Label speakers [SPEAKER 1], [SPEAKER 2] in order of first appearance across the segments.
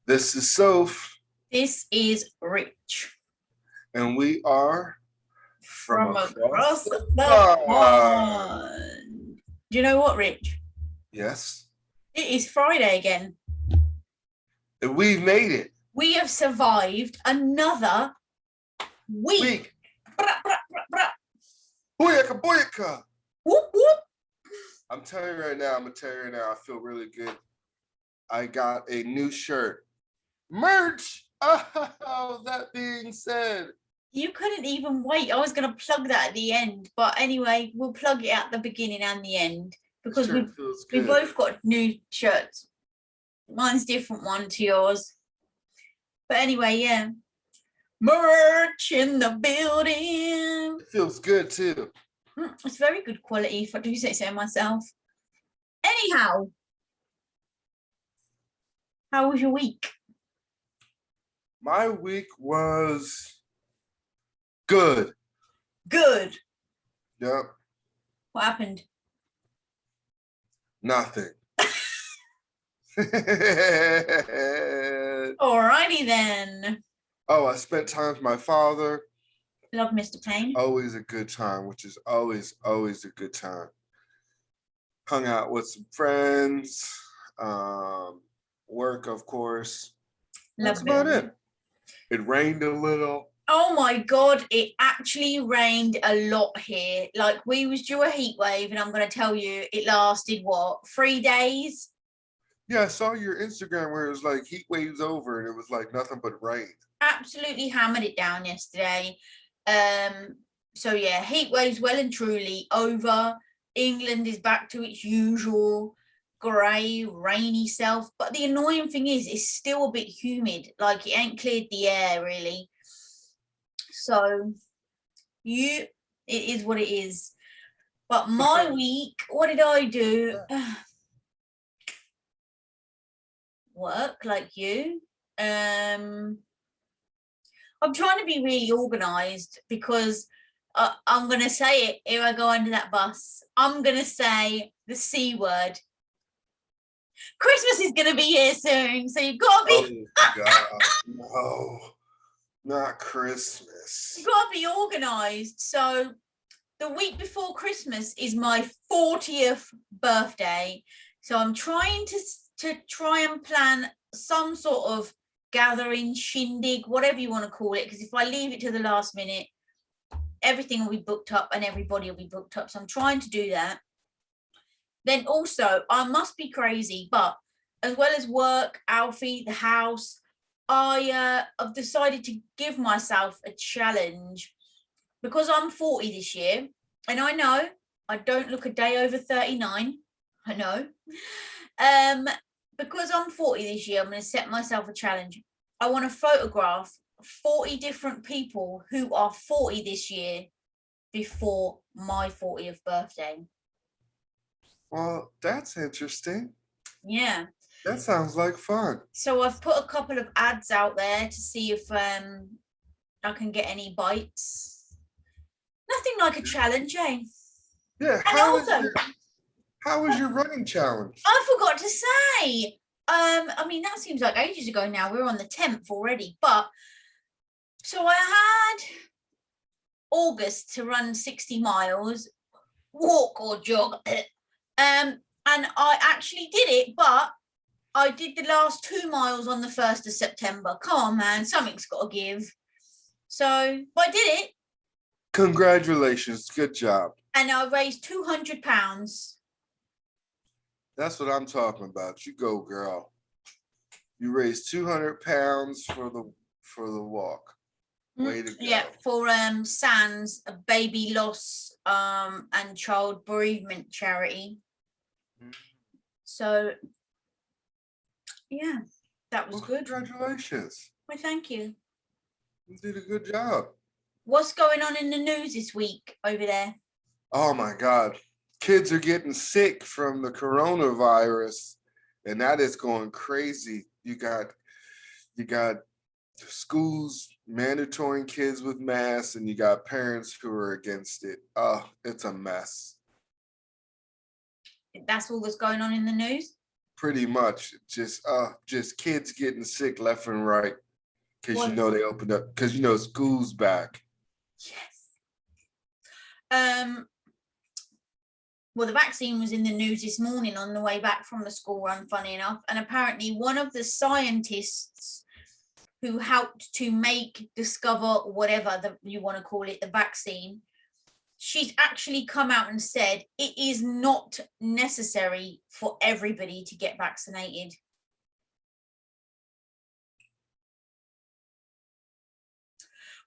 [SPEAKER 1] This is Soph,
[SPEAKER 2] This is Rich
[SPEAKER 1] and we are from
[SPEAKER 2] from
[SPEAKER 1] across
[SPEAKER 2] across
[SPEAKER 1] the
[SPEAKER 2] the
[SPEAKER 1] pond.
[SPEAKER 2] pond. Do you know what, Rich?
[SPEAKER 1] Yes,
[SPEAKER 2] It is Friday again.
[SPEAKER 1] and we've made it.
[SPEAKER 2] We have survived another week.
[SPEAKER 1] Week.
[SPEAKER 2] Brah, brah, brah, brah.
[SPEAKER 1] Booyaka, booyaka.
[SPEAKER 2] Whoop, whoop.
[SPEAKER 1] I'm telling you right now, I feel really good. I got a new shirt. Merch! Oh, that being said.
[SPEAKER 2] You couldn't even wait. I was going to plug that at the end. But anyway, we'll plug it at the beginning and the end because we both got new shirts. Mine's different one to yours. But anyway, yeah. Merch in the building.
[SPEAKER 1] It feels good too.
[SPEAKER 2] It's very good quality, if I do say so myself. Anyhow, how was your week?
[SPEAKER 1] My week was good.
[SPEAKER 2] Good.
[SPEAKER 1] Yep.
[SPEAKER 2] What happened?
[SPEAKER 1] Nothing.
[SPEAKER 2] Alrighty then.
[SPEAKER 1] Oh, I spent time with my father.
[SPEAKER 2] Love Mr. Payne.
[SPEAKER 1] Always a good time, which is always a good time. Hung out with some friends, work, of course. That's about it. It rained a little.
[SPEAKER 2] Oh my God, it actually rained a lot here. Like we was due a heat wave, and I'm going to tell you, it lasted, what, 3 days?
[SPEAKER 1] Yeah, I saw your Instagram where it was like heat waves over and it was like nothing but rain.
[SPEAKER 2] Absolutely hammered it down yesterday. So yeah, heat waves well and truly over. England is back to its usual grey, rainy self. But the annoying thing is, it's still a bit humid. Like it ain't cleared the air really. So it is what it is. But my week, what did I do? Work like you. I'm trying to be really organised because I'm going to say it. Here I go under that bus. I'm going to say the C word. Christmas is going to be here soon, so you've got to be...
[SPEAKER 1] Oh, God. No, not Christmas.
[SPEAKER 2] You've got to be organised. So the week before Christmas is my 40th birthday. So I'm trying to try and plan some sort of gathering, shindig, whatever you want to call it, because if I leave it to the last minute, everything will be booked up and everybody will be booked up. So I'm trying to do that. Then also, I must be crazy, but as well as work, Alfie, the house, I have decided to give myself a challenge because I'm 40 this year, and I know I don't look a day over 39. I know. Because I'm 40 this year, I'm going to set myself a challenge. I want to photograph 40 different people who are 40 this year before my 40th birthday.
[SPEAKER 1] Well, that's interesting.
[SPEAKER 2] Yeah.
[SPEAKER 1] That sounds like fun.
[SPEAKER 2] So I've put a couple of ads out there to see if I can get any bites. Nothing like a challenge, eh?
[SPEAKER 1] Yeah. How was your running challenge?
[SPEAKER 2] I forgot to say. I mean, that seems like ages ago now. We're on the 10th already. But so I had August to run 60 miles, walk or jog. And I actually did it, but I did the last 2 miles on the 1st of September. Come on, man, something's got to give. So, but I did it.
[SPEAKER 1] Congratulations, good job.
[SPEAKER 2] And I raised £200.
[SPEAKER 1] That's what I'm talking about. You go, girl. You raised £200 for the walk. Way to go.
[SPEAKER 2] Yeah, for SANS, a baby loss and child bereavement charity. So yeah, that was good.
[SPEAKER 1] Congratulations.
[SPEAKER 2] Well, thank you.
[SPEAKER 1] You did a good job.
[SPEAKER 2] What's going on in the news this week over there?
[SPEAKER 1] Oh my God. Kids are getting sick from the coronavirus, and that is going crazy. You got schools mandatoring kids with masks, and you got parents who are against it. Oh, it's a mess.
[SPEAKER 2] That's all that's going on in the news?
[SPEAKER 1] Pretty much. Just kids getting sick left and right because
[SPEAKER 2] Well,
[SPEAKER 1] they opened up because school's back.
[SPEAKER 2] yes. Well, the vaccine was in the news this morning on the way back from the school run, funny enough. And apparently one of the scientists who helped to discover whatever you want to call it, the vaccine, she's actually come out and said it is not necessary for everybody to get vaccinated.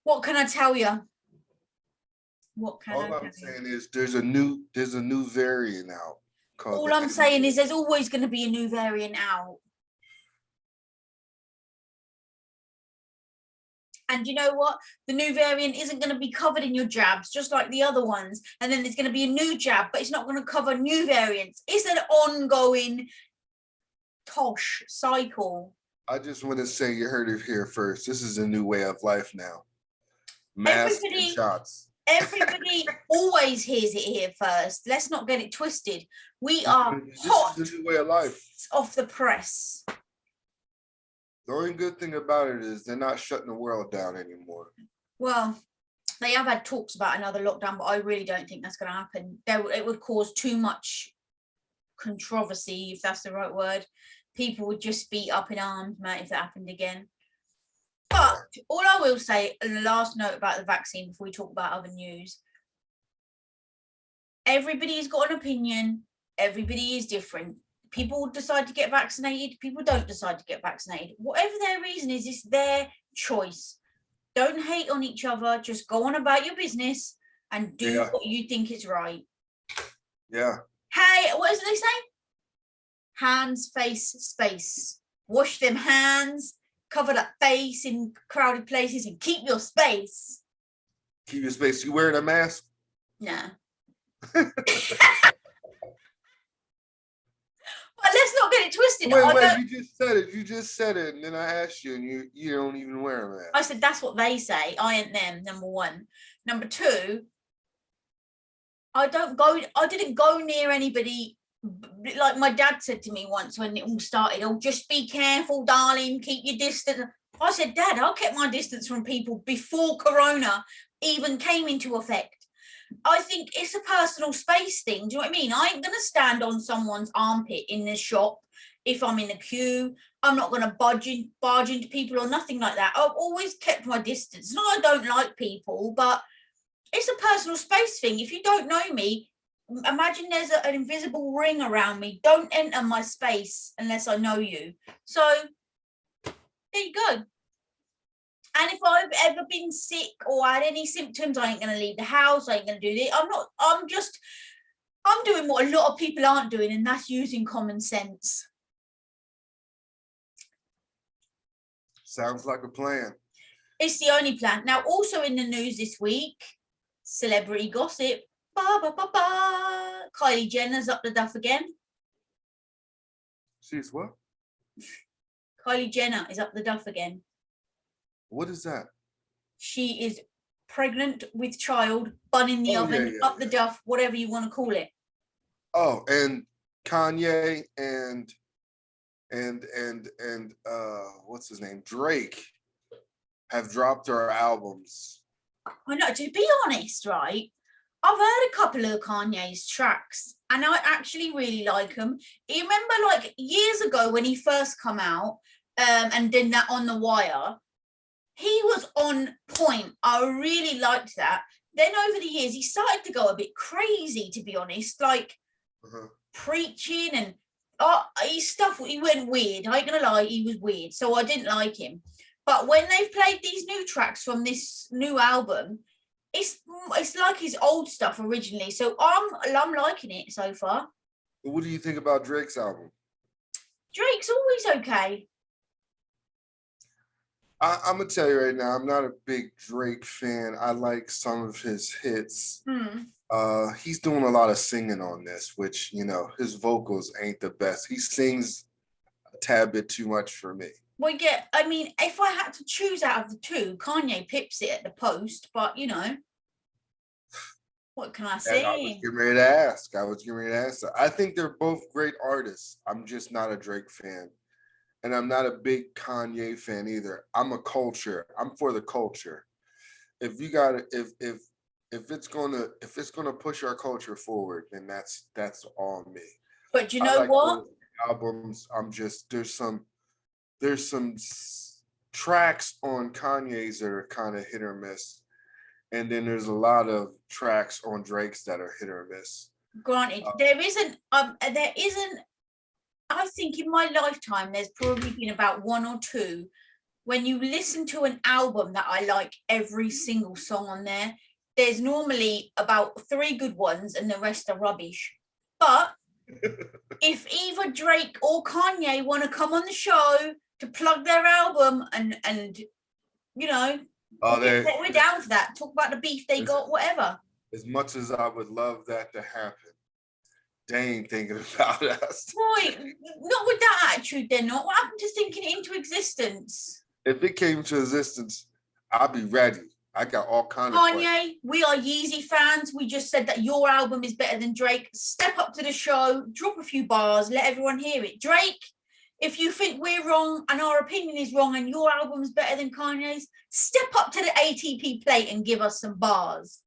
[SPEAKER 2] What can I tell you?
[SPEAKER 1] All I'm saying is there's a new variant out.
[SPEAKER 2] All I'm saying is there's always going to be a new variant out. And you know what? The new variant isn't going to be covered in your jabs, just like the other ones. And then there's going to be a new jab, but it's not going to cover new variants. It's an ongoing tosh cycle.
[SPEAKER 1] I just want to say you heard it here first. This is a new way of life now. Masks and shots.
[SPEAKER 2] Everybody always hears it here first. Let's not get it twisted. We are hot.
[SPEAKER 1] This is a new way of life.
[SPEAKER 2] Off the press.
[SPEAKER 1] The only good thing about it is they're not shutting the world down anymore.
[SPEAKER 2] Well, they have had talks about another lockdown, but I really don't think that's going to happen. It would cause too much controversy, if that's the right word. People would just be up in arms, mate, if that happened again. But all I will say, and the last note about the vaccine before we talk about other news, everybody's got an opinion. Everybody is different. People decide to get vaccinated. People don't decide to get vaccinated. Whatever their reason is, it's their choice. Don't hate on each other. Just go on about your business and do what you think is right.
[SPEAKER 1] Yeah.
[SPEAKER 2] Hey, what does they say? Hands, face, space. Wash them hands. Cover that face in crowded places and keep your space.
[SPEAKER 1] Keep your space. You wearing a mask?
[SPEAKER 2] Nah. But let's not get it twisted.
[SPEAKER 1] Wait, you just said it, and then I asked you, and you don't even wear a mask.
[SPEAKER 2] I said that's what they say. I ain't them, number one. Number two, I didn't go near anybody. Like my dad said to me once when it all started, oh, just be careful, darling, keep your distance. I said, Dad, I kept my distance from people before Corona even came into effect. I think it's a personal space thing. Do you know what I mean? I ain't going to stand on someone's armpit in the shop if I'm in the queue. I'm not going to barge into people or nothing like that. I've always kept my distance. Not I don't like people, but it's a personal space thing. If you don't know me, imagine there's an invisible ring around me. Don't enter my space unless I know you. So there you go. And if I've ever been sick or had any symptoms, I ain't going to leave the house. I ain't going to do this. I'm doing what a lot of people aren't doing, and that's using common sense.
[SPEAKER 1] Sounds like a plan.
[SPEAKER 2] It's the only plan. Now, also in the news this week, celebrity gossip. Kylie Jenner's up the duff again.
[SPEAKER 1] She's what?
[SPEAKER 2] Kylie Jenner is up the duff again.
[SPEAKER 1] What is that?
[SPEAKER 2] She is pregnant with child, bun in the oven, the duff, whatever you want to call it.
[SPEAKER 1] Oh, and Kanye and what's his name? Drake have dropped their albums.
[SPEAKER 2] I know, to be honest, right? I've heard a couple of Kanye's tracks and I actually really like them. You remember like years ago when he first come out and did that On The Wire, he was on point. I really liked that. Then over the years, he started to go a bit crazy, to be honest, like preaching and his stuff, he went weird. I ain't gonna lie, he was weird. So I didn't like him. But when they've played these new tracks from this new album, it's like his old stuff originally. So I'm liking it so far.
[SPEAKER 1] What do you think about Drake's album?
[SPEAKER 2] Drake's always okay.
[SPEAKER 1] I'm gonna tell you right now, I'm not a big Drake fan. I like some of his hits. He's doing a lot of singing on this, which, you know, his vocals ain't the best. He sings a tad bit too much for me.
[SPEAKER 2] Well, yeah, I mean, if I had to choose out of the two, Kanye pips it at the post, but, you know. What can I
[SPEAKER 1] And I was
[SPEAKER 2] say?
[SPEAKER 1] getting ready to ask. I think they're both great artists. I'm just not a Drake fan. And I'm not a big Kanye fan either. I'm a culture. I'm for the culture. If you got if it's gonna push our culture forward, then that's all me.
[SPEAKER 2] But you
[SPEAKER 1] I
[SPEAKER 2] know
[SPEAKER 1] like
[SPEAKER 2] what?
[SPEAKER 1] both albums. I'm just there's some tracks on Kanye's that are kind of hit or miss, and then there's a lot of tracks on Drake's that are hit or miss.
[SPEAKER 2] Granted, there isn't. I think in my lifetime, there's probably been about one or two. When you listen to an album that I like every single song on there, there's normally about 3 good ones and the rest are rubbish. But if either Drake or Kanye want to come on the show to plug their album and you know, we're down for that. Talk about the beef they got, whatever.
[SPEAKER 1] As much as I would love that to happen, they ain't thinking about us.
[SPEAKER 2] Right, not with that attitude, they're not. What happened to thinking it into existence?
[SPEAKER 1] If it came to existence, I'll be ready. I got all kinds
[SPEAKER 2] of
[SPEAKER 1] questions.
[SPEAKER 2] Kanye, we are Yeezy fans. We just said that your album is better than Drake. Step up to the show, drop a few bars, let everyone hear it. Drake, if you think we're wrong and our opinion is wrong and your album is better than Kanye's, step up to the ATP plate and give us some bars.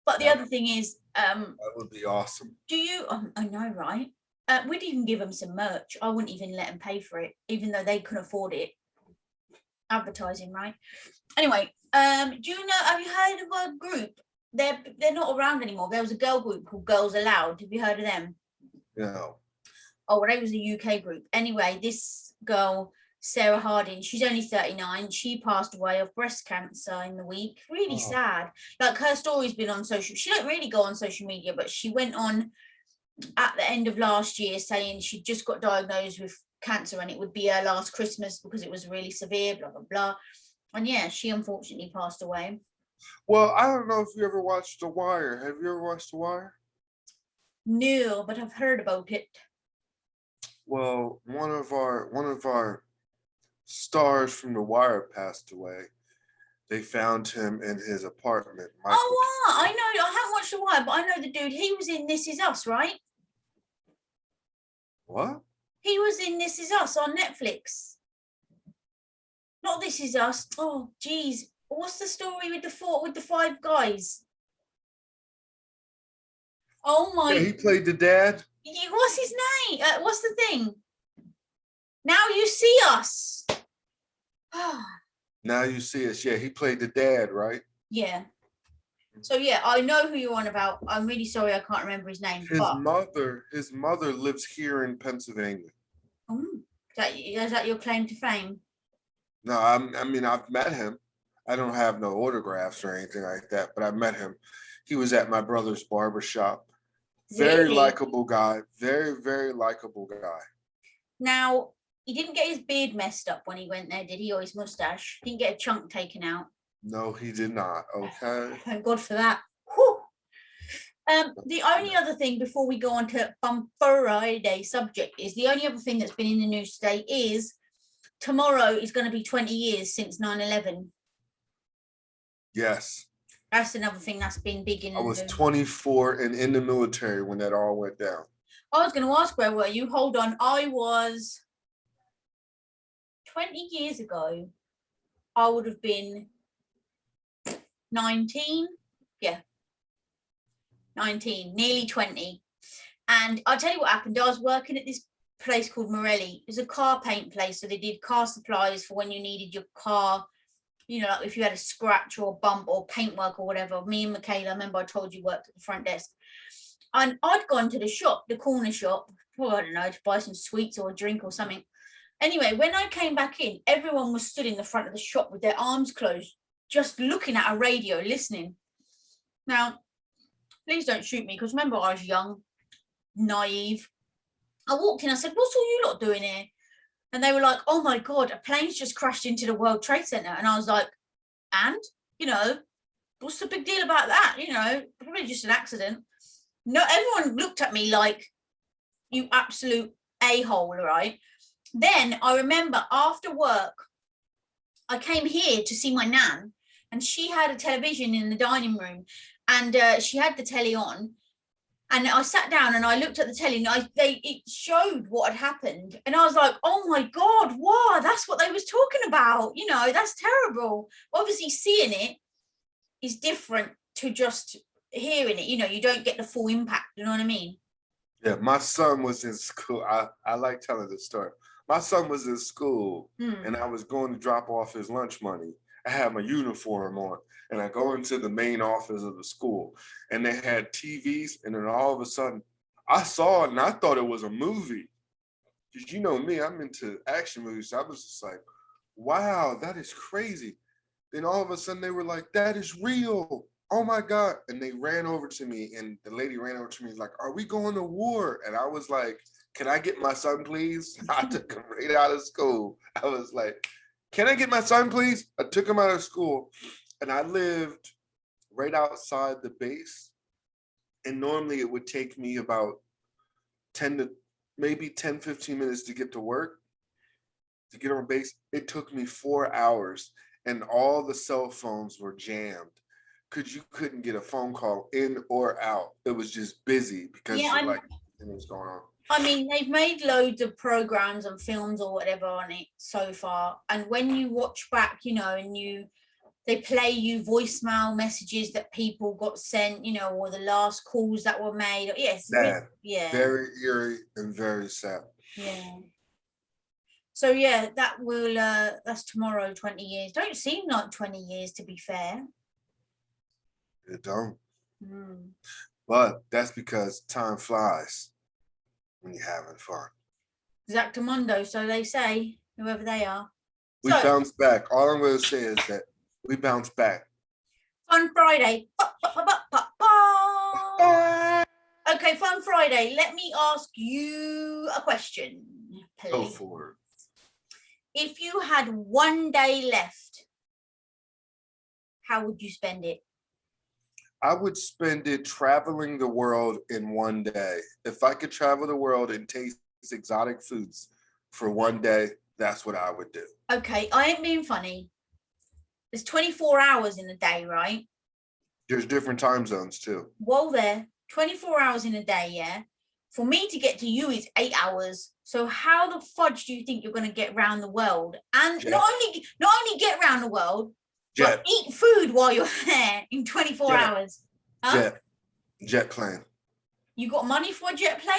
[SPEAKER 2] But the other thing is,
[SPEAKER 1] that would be awesome.
[SPEAKER 2] Do you? I know, right? We'd even give them some merch. I wouldn't even let them pay for it, even though they couldn't afford it. Advertising, right? Anyway, do you know? Have you heard of a group? They're not around anymore. There was a girl group called Girls Aloud. Have you heard of them?
[SPEAKER 1] No.
[SPEAKER 2] Oh, well, it was a UK group. Anyway, this girl, Sarah Harding, she's only 39. She passed away of breast cancer in the week. Really sad. Like, her story's been on social. She don't really go on social media, but she went on at the end of last year saying she just got diagnosed with cancer and it would be her last Christmas because it was really severe, blah, blah, blah. And yeah, she unfortunately passed away.
[SPEAKER 1] Well, I don't know if you ever watched The Wire. Have you ever watched The Wire?
[SPEAKER 2] No, but I've heard about it.
[SPEAKER 1] Well, one of our stars from The Wire passed away. They found him in his apartment.
[SPEAKER 2] Wow, I know. I haven't watched The Wire, but I know the dude. He was in This Is Us, right?
[SPEAKER 1] What?
[SPEAKER 2] He was in This Is Us on Netflix. Not This Is Us. Oh, geez. What's the story with the 5 guys? Oh my!
[SPEAKER 1] Yeah, he played the dad.
[SPEAKER 2] What's his name? What's the thing? Now You See Us.
[SPEAKER 1] Now You See Us. Yeah, he played the dad, right?
[SPEAKER 2] Yeah. So yeah, I know who you're on about. I'm really sorry I can't remember his name.
[SPEAKER 1] His mother lives here in Pennsylvania.
[SPEAKER 2] Oh, is that your claim to fame?
[SPEAKER 1] No, I mean I've met him. I don't have no autographs or anything like that, but I met him. He was at my brother's barbershop. Very likable guy. Very, very likable guy. Now,
[SPEAKER 2] he didn't get his beard messed up when he went there, did he? Or his mustache? He didn't get a chunk taken out.
[SPEAKER 1] No, he did not. Okay.
[SPEAKER 2] Thank God for that. Whew. The only other thing before we go on to Friday subject is the only other thing that's been in the news today is tomorrow is going to be 20 years since 9/11.
[SPEAKER 1] Yes.
[SPEAKER 2] That's another thing that's been big in the news.
[SPEAKER 1] I was 24 and in the military when that all went down.
[SPEAKER 2] I was going to ask, where were you? Hold on. I was 20 years ago. I would have been 19. Yeah. 19, nearly 20. And I'll tell you what happened. I was working at this place called Morelli. It was a car paint place. So they did car supplies for when you needed your car, you know, like if you had a scratch or a bump or paintwork or whatever. Me and Michaela, I remember I told you, worked at the front desk. And I'd gone to the shop, the corner shop, well, I don't know, to buy some sweets or a drink or something. Anyway, when I came back in, everyone was stood in the front of the shop with their arms closed, just looking at a radio, listening. Now, please don't shoot me, because remember, I was young, naive. I walked in, I said, what's all you lot doing here? And they were like, oh my God, a plane's just crashed into the World Trade Center. And I was like, and, you know, what's the big deal about that? You know, probably just an accident. No, everyone looked at me like, you absolute a-hole, right? Then I remember after work, I came here to see my nan. and she had a television in the dining room, and she had the telly on. And I sat down and I looked at the telly, and it showed what had happened. And I was like, oh my God, wow, that's what they was talking about. You know, that's terrible. Obviously, seeing it is different to just hearing it. You know, you don't get the full impact. You know what I mean?
[SPEAKER 1] Yeah, my son was in school. I like telling this story. My son was in school and I was going to drop off his lunch money. I had my uniform on and I go into the main office of the school and they had TVs, and then all of a sudden I saw it and I thought it was a movie. Because you know me, I'm into action movies. So I was just like, wow, that is crazy. Then all of a sudden they were like, that is real. Oh my God. And they ran over to me, and the lady ran over to me like, are we going to war? And I was like, can I get my son, please? I took him right out of school. I was like, can I get my son, please? I took him out of school, and I lived right outside the base. And normally it would take me about 10 to 15 minutes to get to work, to get on base. It took me 4 hours, and all the cell phones were jammed because you couldn't get a phone call in or out. It was just busy because like it was going on.
[SPEAKER 2] I mean, they've made loads of programs and films or whatever on it so far. And when you watch back, you know, and they play you voicemail messages that people got sent, you know, or the last calls that were made. Yes.
[SPEAKER 1] Sad.
[SPEAKER 2] Yeah.
[SPEAKER 1] Very eerie and very sad.
[SPEAKER 2] Yeah. So yeah, that's tomorrow, 20 years. Don't seem like 20 years, to be fair.
[SPEAKER 1] It don't. But that's because time flies when you're having fun.
[SPEAKER 2] Exactamundo, so they say, whoever they are.
[SPEAKER 1] We bounce back. All I'm going to say is that we bounce back.
[SPEAKER 2] Fun Friday. Okay, Fun Friday. Let me ask you a question, please.
[SPEAKER 1] Go for it.
[SPEAKER 2] If you had one day left, how would you spend it?
[SPEAKER 1] I would spend it traveling the world in one day. If I could travel the world and taste exotic foods for one day, that's what I would do. Okay,
[SPEAKER 2] I ain't being funny. There's 24 hours in a day, right?
[SPEAKER 1] There's different time zones too.
[SPEAKER 2] Well, 24 hours in a day, yeah? For me to get to you is 8 hours. So how the fudge do you think you're going to get around the world? And not only get around the world, but eat food while you're there in 24 hours. Huh?
[SPEAKER 1] Jet plane.
[SPEAKER 2] You got money for a jet plane?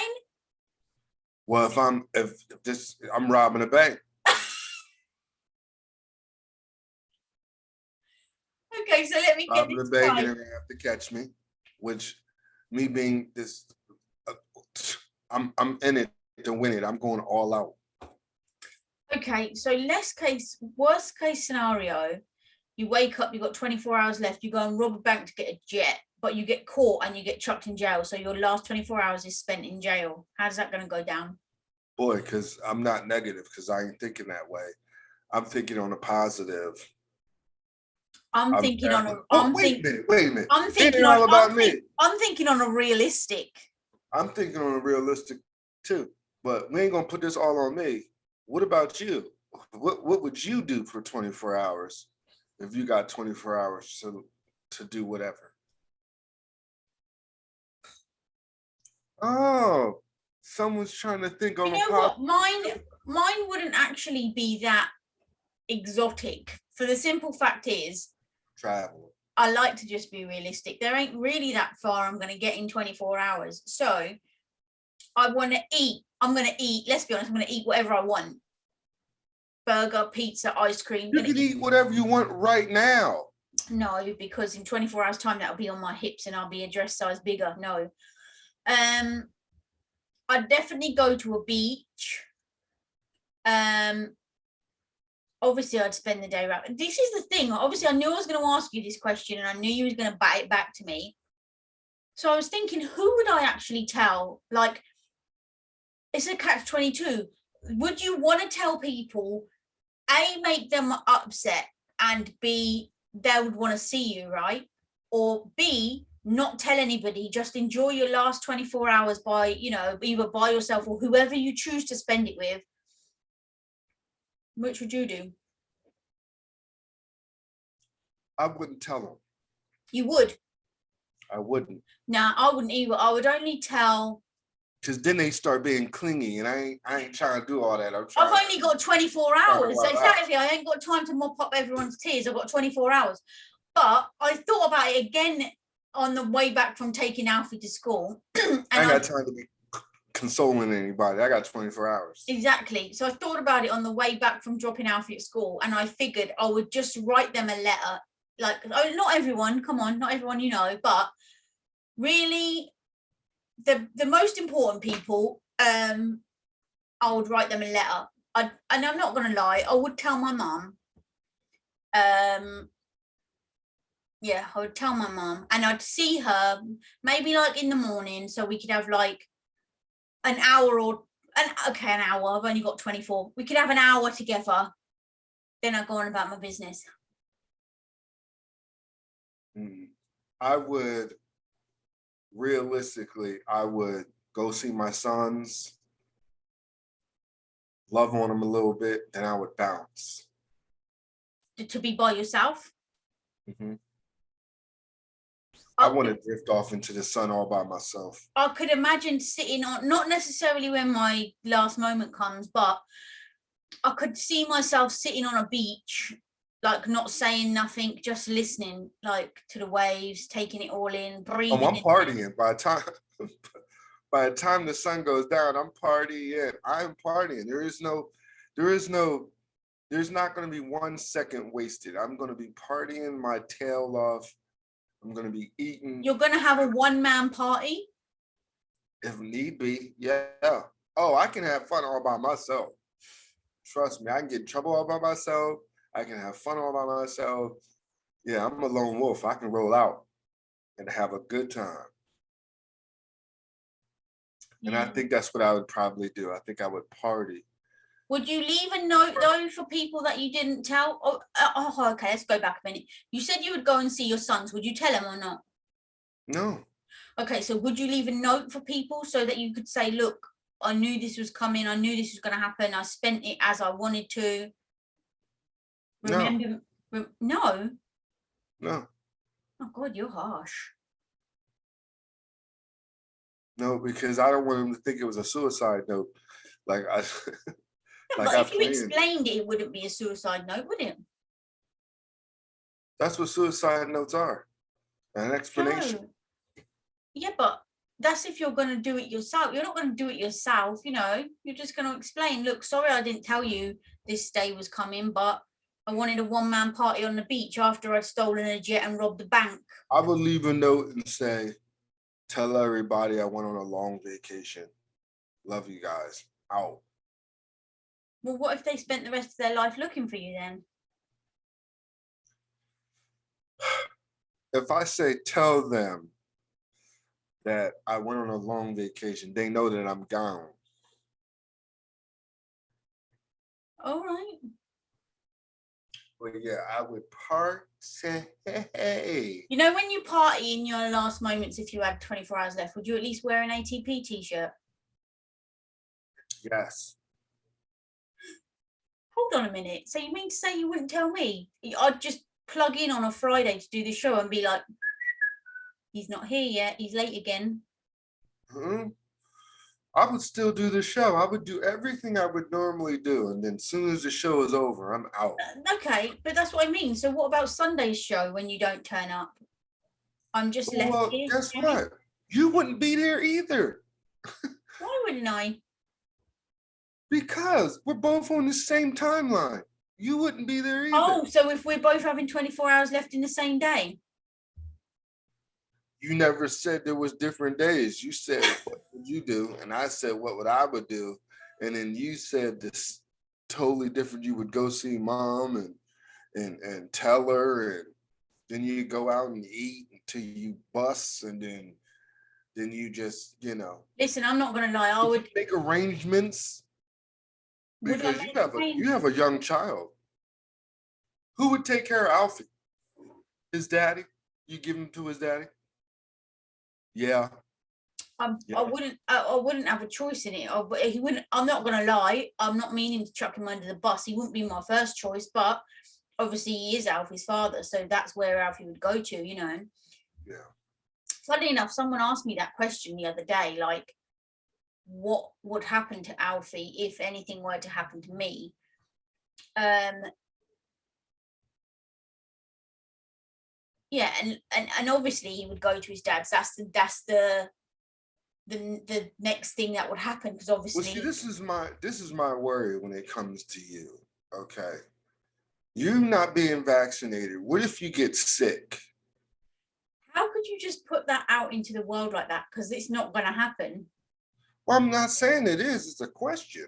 [SPEAKER 1] Well, I'm robbing a bank.
[SPEAKER 2] Okay, so let me get this
[SPEAKER 1] robbing a bank and they have to catch me, which me being this, I'm in it to win it. I'm going all out. Okay, so worst case scenario, you wake up, you've got 24 hours left, you go and rob a bank to get a jet, but you get caught and you get chucked in jail. So your last 24 hours is spent in jail. How's that going to go down? Boy, because I'm not negative, because I ain't thinking that way. I'm thinking on a positive. Wait a minute. I'm thinking all about me. I'm thinking on a realistic. I'm thinking on a realistic too, but we ain't gonna put this all on me. What about you? What would you do for 24 hours if you got 24 hours to do whatever? Oh, someone's trying to think on. You know what? Mine wouldn't actually be that exotic. For the simple fact is, travel. I like to just be realistic. There ain't really that far I'm going to get in 24 hours. So I want to eat. I'm going to eat. Let's be honest. I'm going to eat whatever I want. Burger, pizza, ice cream. You can eat whatever you want right now. No, because in 24 hours time, that'll be on my hips and I'll be a dress size bigger. No. I'd definitely go to a beach. Obviously, I'd spend the day around. This is the thing. Obviously, I knew I was going to ask you this question and I knew you was going to bat it back to me. So I was thinking, who would I actually tell? Like, it's a catch-22. Would you want to tell people, A, make them upset, and B, they would want to see you, right? Or B, not tell anybody, just enjoy your last 24 hours by, either by yourself or whoever you choose to spend it with. Which would you do? I wouldn't tell them.
[SPEAKER 2] You would?
[SPEAKER 1] I wouldn't.
[SPEAKER 2] No, I wouldn't either. I would only tell.
[SPEAKER 1] Because then they start being clingy, and I ain't trying to do all that.
[SPEAKER 2] I've only got 24 hours.
[SPEAKER 1] Out.
[SPEAKER 2] Exactly. I ain't got time to mop up everyone's tears. I've got 24 hours. But I thought about it again on the way back from taking Alfie to school. And
[SPEAKER 1] I ain't got time to be consoling anybody. I got 24 hours.
[SPEAKER 2] Exactly. So I thought about it on the way back from dropping Alfie at school, and I figured I would just write them a letter. Like, not everyone, come on, not everyone you know, but really the most important people, I would write them a letter. And I'm not gonna lie, I would tell my mum. Yeah, I would tell my mum, and I'd see her maybe like in the morning, so we could have like an hour or an hour. I've only got 24. We could have an hour together. Then I go on about my business.
[SPEAKER 1] I would, realistically, I would go see my sons, love on them a little bit, then I would bounce.
[SPEAKER 2] To be by yourself?
[SPEAKER 1] Mm-hmm. I want to drift off into the sun all by myself.
[SPEAKER 2] I could imagine sitting on, not necessarily when my last moment comes, but I could see myself sitting on a beach, like not saying nothing, just listening, like to the waves, taking it all in, breathing.
[SPEAKER 1] Oh, I'm partying. By the time the sun goes down, I'm partying. I'm partying. There's not going to be 1 second wasted. I'm going to be partying my tail off. I'm going to be eating.
[SPEAKER 2] You're going to have a one-man party?
[SPEAKER 1] If need be, yeah. Oh, I can have fun all by myself. Trust me, I can get in trouble all by myself. I can have fun all by myself. Yeah, I'm a lone wolf. I can roll out and have a good time. Yeah. And I think that's what I would probably do. I think I would party.
[SPEAKER 2] Would you leave a note, though, for people that you didn't tell? Oh, okay, let's go back a minute. You said you would go and see your sons. Would you tell them or not?
[SPEAKER 1] No.
[SPEAKER 2] Okay, so would you leave a note for people so that you could say, look, I knew this was coming. I knew this was going to happen. I spent it as I wanted to. Remember? No.
[SPEAKER 1] No.
[SPEAKER 2] Oh, God, you're harsh.
[SPEAKER 1] No, because I don't want them to think it was a suicide note. Like I...
[SPEAKER 2] No, like, but if you explained it, it wouldn't be a suicide note, would it?
[SPEAKER 1] That's what suicide notes are. An explanation.
[SPEAKER 2] No. Yeah, but that's if you're going to do it yourself. You're not going to do it yourself, you know. You're just going to explain, look, sorry I didn't tell you this day was coming, but I wanted a one-man party on the beach after I'd stolen a jet and robbed the bank.
[SPEAKER 1] I would leave a note and say, tell everybody I went on a long vacation. Love you guys. Out.
[SPEAKER 2] Well, what if they spent the rest of their life looking for you then?
[SPEAKER 1] If I say tell them that I went on a long vacation, they know that I'm gone.
[SPEAKER 2] All right.
[SPEAKER 1] But yeah, I would party.
[SPEAKER 2] You know, when you party in your last moments, if you had 24 hours left, would you at least wear an ATP t-shirt?
[SPEAKER 1] Yes.
[SPEAKER 2] Hold on a minute. So you mean to say you wouldn't tell me? I'd just plug in on a Friday to do the show and be like, he's not here yet. He's late again.
[SPEAKER 1] I would still do the show. I would do everything I would normally do. And then as soon as the show is over, I'm out.
[SPEAKER 2] Okay, but that's what I mean. So what about Sunday's show when you don't turn up? I'm just left here.
[SPEAKER 1] Guess what? You wouldn't be there either.
[SPEAKER 2] Why wouldn't I?
[SPEAKER 1] Because we're both on the same timeline. You wouldn't be there either.
[SPEAKER 2] Oh, so if we're both having 24 hours left in the same day?
[SPEAKER 1] You never said there was different days. You said, what would you do? And I said, what would I would do? And then you said this totally different. You would go see mom and tell her, and then you go out and eat until you bust, and then you just, you know.
[SPEAKER 2] Listen, I'm not going to lie. I would
[SPEAKER 1] make arrangements. Because you have a young child. Who would take care of Alfie? His daddy? You give him to his daddy? Yeah.
[SPEAKER 2] I wouldn't have a choice in it. He wouldn't. I'm not going to lie. I'm not meaning to chuck him under the bus. He wouldn't be my first choice, but obviously he is Alfie's father, so that's where Alfie would go to, you know.
[SPEAKER 1] Yeah.
[SPEAKER 2] Funny enough, someone asked me that question the other day, like, what would happen to Alfie if anything were to happen to me? Yeah, and obviously he would go to his dad's. That's the next thing that would happen, because obviously.
[SPEAKER 1] Well, see, this is my worry when it comes to you. Okay, you not being vaccinated. What if you get sick?
[SPEAKER 2] How could you just put that out into the world like that? Because it's not going to happen.
[SPEAKER 1] Well, I'm not saying it is. It's a question.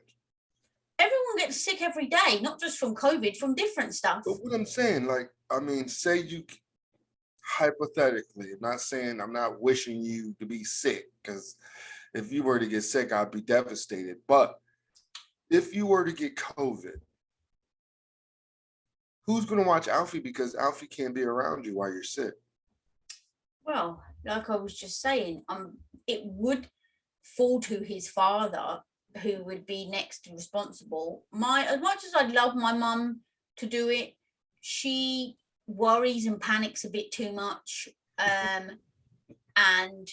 [SPEAKER 2] Everyone gets sick every day, not just from COVID, from different stuff.
[SPEAKER 1] But what I'm saying, like, I mean, say you hypothetically, I'm not wishing you to be sick, because if you were to get sick, I'd be devastated. But if you were to get COVID, who's going to watch Alfie? Because Alfie can't be around you while you're sick.
[SPEAKER 2] Well, like I was just saying, it would fall to his father, who would be next responsible. As much as I'd love my mum to do it, she worries and panics a bit too much. And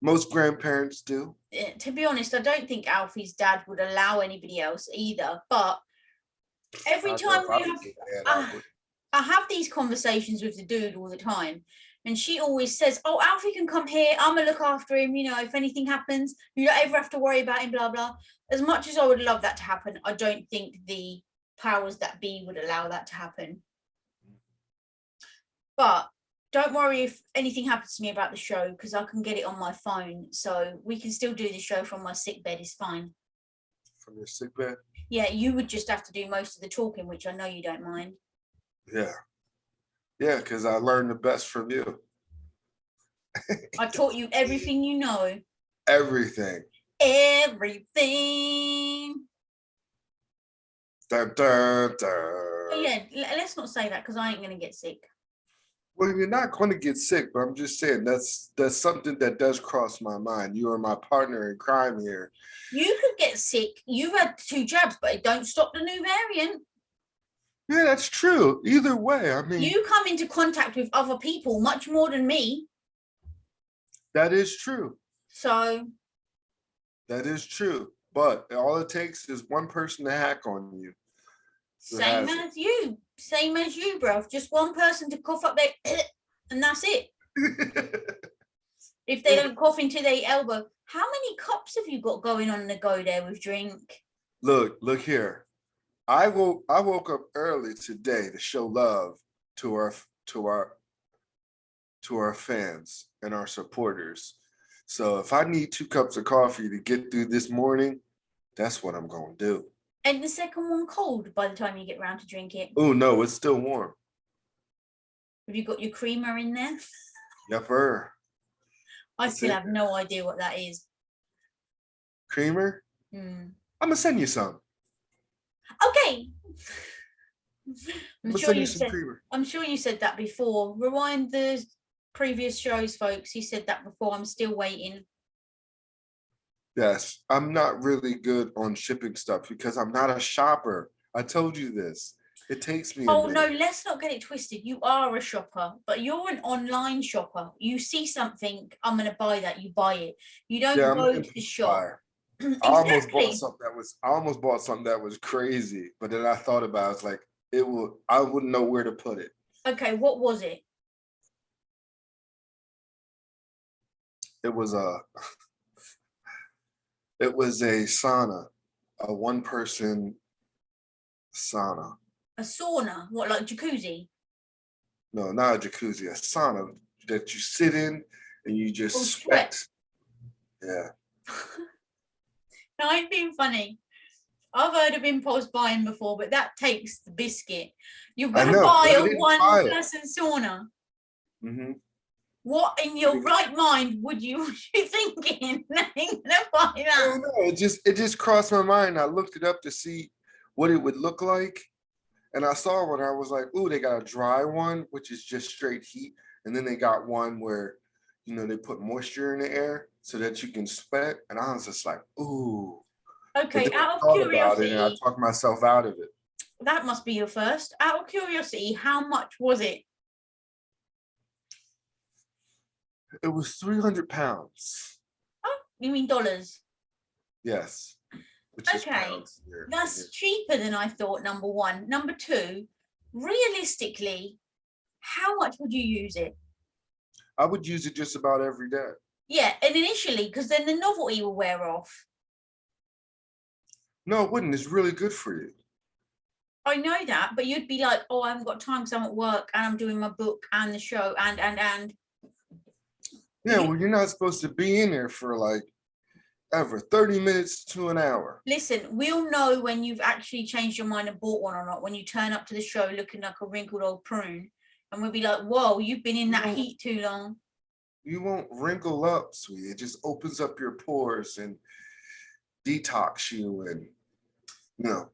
[SPEAKER 1] most grandparents do.
[SPEAKER 2] To be honest, I don't think Alfie's dad would allow anybody else either. But every time I have these conversations with the dude all the time, and she always says, "Oh, Alfie can come here. I'm gonna look after him. You know, if anything happens, you don't ever have to worry about him." Blah blah. As much as I would love that to happen, I don't think the powers that be would allow that to happen. But don't worry if anything happens to me about the show, because I can get it on my phone, so we can still do the show from my sick bed. It's fine.
[SPEAKER 1] From your sick bed?
[SPEAKER 2] Yeah, you would just have to do most of the talking, which I know you don't mind.
[SPEAKER 1] Yeah. Yeah, because I learned the best from you.
[SPEAKER 2] I taught you everything you know.
[SPEAKER 1] Everything.
[SPEAKER 2] Everything.
[SPEAKER 1] Dun, dun, dun.
[SPEAKER 2] Oh, yeah, let's not say that, because I ain't going to get sick.
[SPEAKER 1] Well, you're not going to get sick, but I'm just saying that's something that does cross my mind. You are my partner in crime here.
[SPEAKER 2] You could get sick. You've had 2 jabs, but it don't stop the new variant.
[SPEAKER 1] Yeah, that's true. Either way, I mean,
[SPEAKER 2] you come into contact with other people much more than me.
[SPEAKER 1] That is true.
[SPEAKER 2] So.
[SPEAKER 1] That is true. But all it takes is one person to hack on you.
[SPEAKER 2] Same as you. Same as you, bro. Just one person to cough up their and that's it. If they don't cough into their elbow. How many cups have you got going on the go there with drink?
[SPEAKER 1] Look here. I woke up early today to show love to our fans and our supporters. So if I need 2 cups of coffee to get through this morning, that's what I'm going to do.
[SPEAKER 2] And the second one cold by the time you get around to drink it?
[SPEAKER 1] Oh, no, it's still warm.
[SPEAKER 2] Have you got your creamer in there?
[SPEAKER 1] Yepper.
[SPEAKER 2] I still have no idea what that is.
[SPEAKER 1] Creamer? I'm going to send you some.
[SPEAKER 2] Okay. I'm sure you said that before. Rewind the previous shows, folks. You said that before. I'm still waiting.
[SPEAKER 1] Yes, I'm not really good on shipping stuff because I'm not a shopper. I told you this. It takes me.
[SPEAKER 2] Oh, no, let's not get it twisted. You are a shopper, but you're an online shopper. You see something, I'm going to buy that. You buy it. You don't go to the shop.
[SPEAKER 1] Exactly. I almost bought something that was crazy, but then I thought about it, I was like, I wouldn't know where to put it.
[SPEAKER 2] Okay, what was it?
[SPEAKER 1] It was a sauna, a 1-person sauna.
[SPEAKER 2] A sauna? What, like jacuzzi?
[SPEAKER 1] No, not a jacuzzi, a sauna that you sit in and you just sweat. Yeah.
[SPEAKER 2] No, I'm being funny. I've heard of impulse buying before, but that takes the biscuit. You're going to buy a 1-person sauna. Mm-hmm. What in your right mind would you be thinking? I ain't gonna buy that.
[SPEAKER 1] I don't know. It just crossed my mind. I looked it up to see what it would look like. And I saw one. I was like, ooh, they got a dry one, which is just straight heat. And then they got one where, they put moisture in the air so that you can sweat. And I was just like, ooh.
[SPEAKER 2] Okay, out of curiosity.
[SPEAKER 1] I talked myself out of it.
[SPEAKER 2] that must be your first. Out of curiosity, how much was it?
[SPEAKER 1] It was 300 pounds.
[SPEAKER 2] Oh, you mean dollars?
[SPEAKER 1] Yes. Which is
[SPEAKER 2] Okay,
[SPEAKER 1] pounds here.
[SPEAKER 2] that's cheaper than I thought, number one. Number two, realistically, how much would you use it?
[SPEAKER 1] I would use it just about every day.
[SPEAKER 2] Yeah, and initially, because then the novelty will wear off.
[SPEAKER 1] No, it wouldn't. It's really good for you.
[SPEAKER 2] I know that, but you'd be like, oh, I haven't got time because I'm at work and I'm doing my book and the show and.
[SPEAKER 1] Yeah, well, you're not supposed to be in there for like ever 30 minutes to an hour.
[SPEAKER 2] Listen, we'll know when you've actually changed your mind and bought one or not, when you turn up to the show looking like a wrinkled old prune. And we'll be like, whoa, you've been in that heat too long.
[SPEAKER 1] You won't wrinkle up, sweetie. It just opens up your pores and detox you and,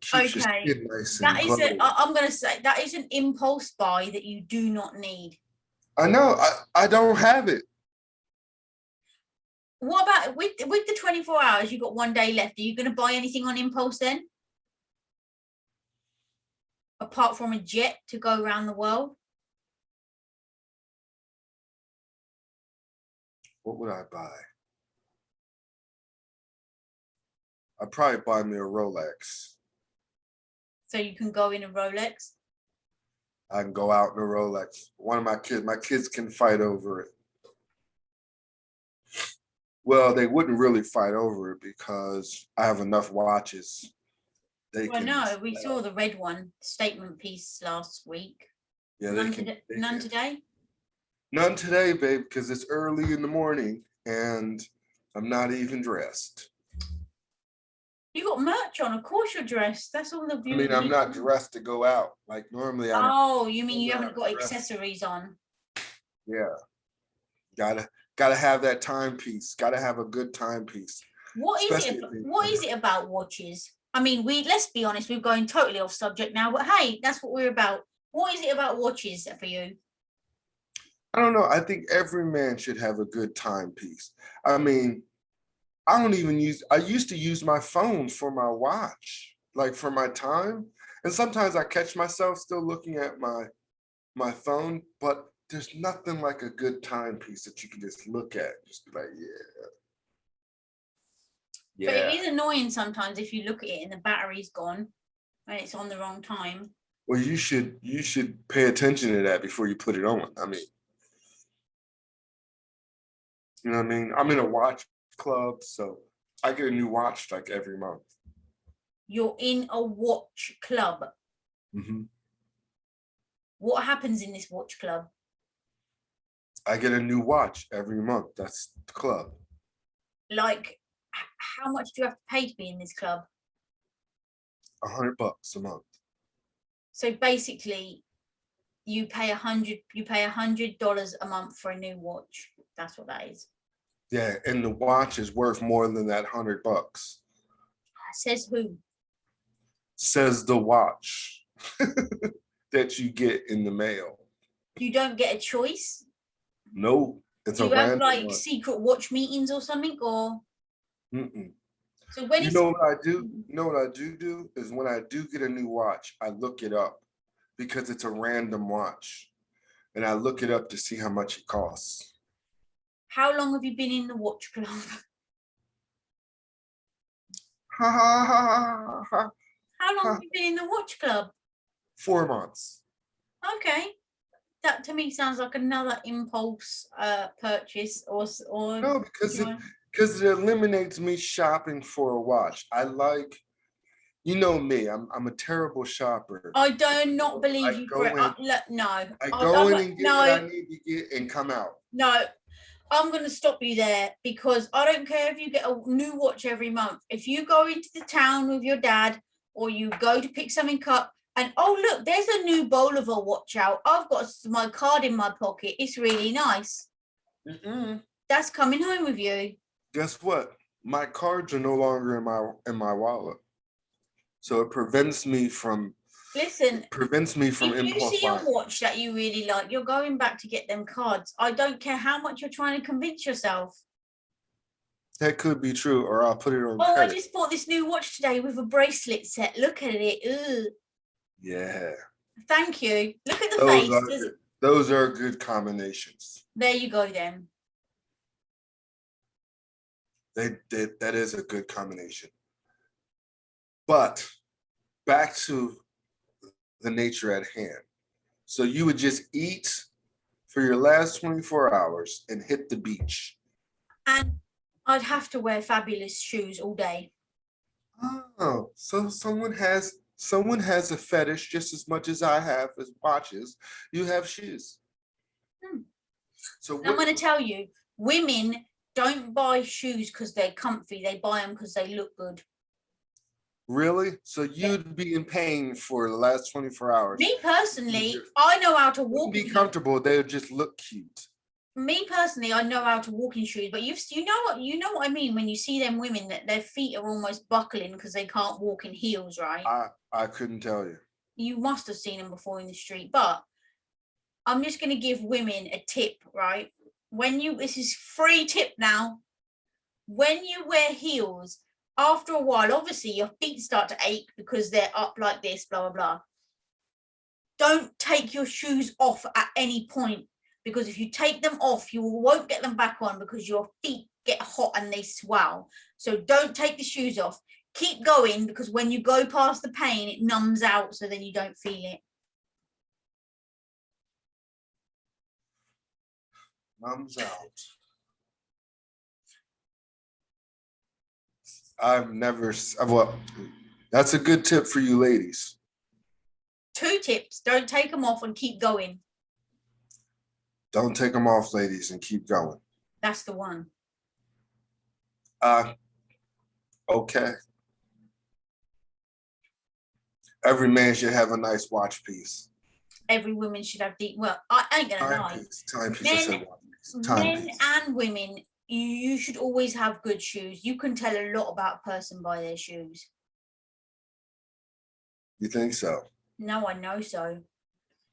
[SPEAKER 1] keeps your skin nice and glowing.
[SPEAKER 2] I'm going to say, that is an impulse buy that you do not need.
[SPEAKER 1] I know. I don't have it.
[SPEAKER 2] What about with the 24 hours, you've got 1 day left. Are you going to buy anything on impulse then? Apart from a jet to go around the world?
[SPEAKER 1] What would I buy? I'd probably buy me a Rolex.
[SPEAKER 2] So you can go in a Rolex?
[SPEAKER 1] I can go out in a Rolex. One of my kids can fight over it. Well, they wouldn't really fight over it because I have enough watches.
[SPEAKER 2] No, we saw the red one statement piece last week.
[SPEAKER 1] Yeah,
[SPEAKER 2] none today?
[SPEAKER 1] None today, babe, because it's early in the morning and I'm not even dressed.
[SPEAKER 2] You got merch on, of course you're dressed. That's all the beauty.
[SPEAKER 1] I mean, I'm not dressed to go out like normally.
[SPEAKER 2] You mean you haven't got accessories on?
[SPEAKER 1] Yeah, gotta have that timepiece. Gotta have a good timepiece.
[SPEAKER 2] What is it about watches? I mean, let's be honest, we're going totally off subject now, but hey, that's what we're about. What is it about watches for you?
[SPEAKER 1] I don't know. I think every man should have a good timepiece. I mean, I used to use my phone for my watch, like for my time. And sometimes I catch myself still looking at my phone, but there's nothing like a good timepiece that you can just look at, just be like, yeah.
[SPEAKER 2] But it is annoying sometimes if you look at it and the battery's gone and it's on the wrong time.
[SPEAKER 1] Well, you should pay attention to that before you put it on. I mean, you know what I mean? I'm in a watch club, so I get a new watch like every month.
[SPEAKER 2] You're in a watch club.
[SPEAKER 1] Mm-hmm.
[SPEAKER 2] What happens in this watch club?
[SPEAKER 1] I get a new watch every month. That's the club.
[SPEAKER 2] Like, how much do you have to pay to be in this club?
[SPEAKER 1] $100 a month.
[SPEAKER 2] So basically, you pay $100 a month for a new watch. That's what that is.
[SPEAKER 1] Yeah, and the watch is worth more than that $100.
[SPEAKER 2] Says who?
[SPEAKER 1] Says the watch that you get in the mail.
[SPEAKER 2] You don't get a choice?
[SPEAKER 1] No, it's a random. Do you have
[SPEAKER 2] like secret watch meetings or something, or?
[SPEAKER 1] Mm-mm.
[SPEAKER 2] So when
[SPEAKER 1] you know what I do? You know what I do is when I do get a new watch, I look it up because it's a random watch, and I look it up to see how much it costs.
[SPEAKER 2] How long have you been in the watch club?
[SPEAKER 1] How
[SPEAKER 2] long have you been in the watch club? 4
[SPEAKER 1] months.
[SPEAKER 2] Okay. That to me sounds like another impulse purchase or
[SPEAKER 1] no, because it eliminates me shopping for a watch. I like, you know me, I'm a terrible shopper.
[SPEAKER 2] I do not believe you. No.
[SPEAKER 1] I go in and get what I need to get and come out.
[SPEAKER 2] No, I'm going to stop you there because I don't care if you get a new watch every month. If you go into the town with your dad or you go to pick something up and, oh, look, there's a new Bolivar watch out. I've got my card in my pocket. It's really nice.
[SPEAKER 1] Mm-mm.
[SPEAKER 2] That's coming home with you.
[SPEAKER 1] Guess what? My cards are no longer in my wallet. So it prevents me from impulse
[SPEAKER 2] if you see a watch that you really like, you're going back to get them cards. I don't care how much you're trying to convince yourself.
[SPEAKER 1] That could be true, or I'll put it on
[SPEAKER 2] credit.
[SPEAKER 1] I
[SPEAKER 2] just bought this new watch today with a bracelet set. Look at it. Ugh.
[SPEAKER 1] Yeah.
[SPEAKER 2] Thank you. Look at the
[SPEAKER 1] Those
[SPEAKER 2] face.
[SPEAKER 1] are those are good combinations.
[SPEAKER 2] There you go then.
[SPEAKER 1] That is a good combination. But back to the nature at hand. So you would just eat for your last 24 hours and hit the beach.
[SPEAKER 2] And I'd have to wear fabulous shoes all day.
[SPEAKER 1] Oh, so someone has a fetish just as much as I have as watches. You have shoes. So
[SPEAKER 2] I'm going to tell you, women don't buy shoes because they're comfy. They buy them because they look good.
[SPEAKER 1] Really? So you'd be in pain for the last 24 hours.
[SPEAKER 2] Me personally, I know how to walk.
[SPEAKER 1] Be comfortable. They would just look cute.
[SPEAKER 2] Me personally, I know how to walk in shoes, but you know what I mean when you see them women that their feet are almost buckling because they can't walk in heels, right?
[SPEAKER 1] I couldn't tell you.
[SPEAKER 2] You must have seen them before in the street, but I'm just going to give women a tip, right? This is free tip now. When you wear heels, after a while, obviously your feet start to ache because they're up like this, blah, blah, blah. Don't take your shoes off at any point, because if you take them off, you won't get them back on because your feet get hot and they swell. So don't take the shoes off. Keep going, because when you go past the pain, it numbs out, so then you don't feel it.
[SPEAKER 1] Numbs out. That's a good tip for you ladies.
[SPEAKER 2] 2 tips. Don't take them off and keep going.
[SPEAKER 1] Don't take them off, ladies, and keep going.
[SPEAKER 2] That's the one.
[SPEAKER 1] Okay. Every man should have a nice watch piece.
[SPEAKER 2] Every woman should have well, I ain't gonna lie. Men and women, you should always have good shoes. You can tell a lot about a person by their shoes.
[SPEAKER 1] You think so?
[SPEAKER 2] No, I know so.